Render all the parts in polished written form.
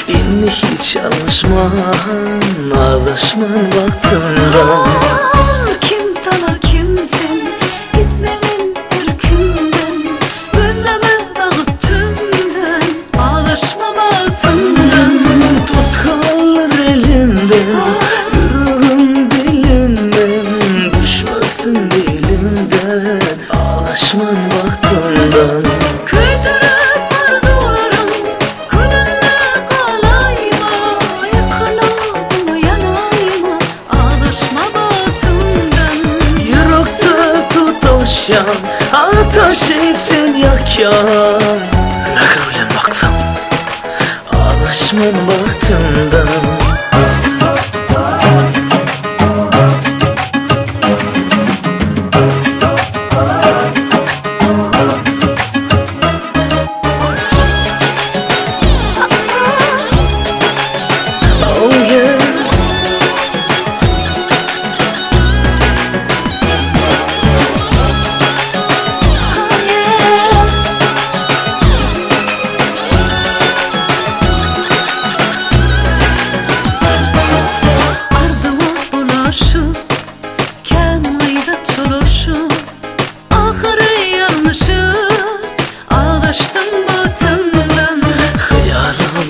İnni hiç alışman, alışman baktığından. Kim tanır kimsin, gitmenin ürkünden, gözleme bağıttımdan, alışma baktığından. Tut kalır elimden, yürürüm dilimden, düşmesin dilimden, alışman baktığından. Kıydırıp arzularım, külünde kalayma, yakaladım yanayma, alışma baktığından. Yürekte tutuşan, ateşi sen yakan. Öyle baktım, alışman baktığından.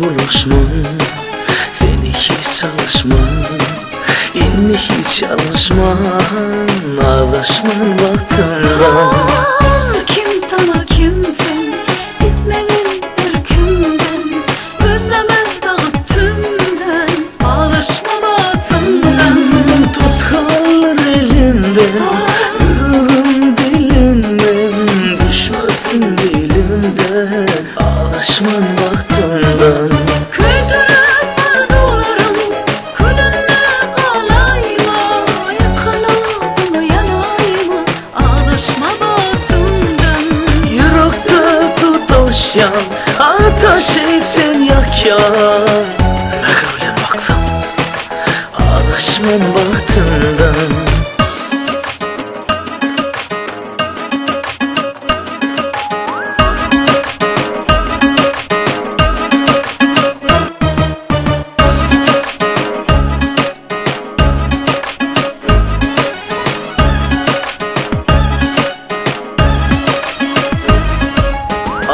Buluşman, beni hiç alışman, inni hiç alışman, alışman baktığından. Kim tanır kimsin, gitmenin ürkünden, gözleme bağıttımdan, alışma baktığından. Tut kalır elimden, yürürüm dilimden, düşmesin dilimden, alışman baktığından. Kıydırıp arzularım, külünde kalayma, yakaladım yanayma, alışma baktığından. Yürekte tutuşan, ateşi sen yakan. Öyle baktım, alışman baktığından.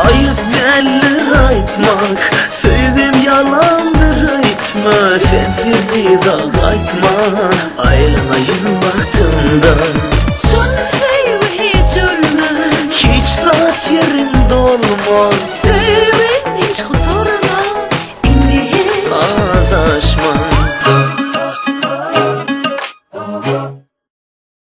Ayıp derler aytmak, sevdim yalandır aytma. Sensiz bir daha aytma, aylanayım baktığımdan. Son sevgi hiç ölmez, Hiç saat yerinde olmaz,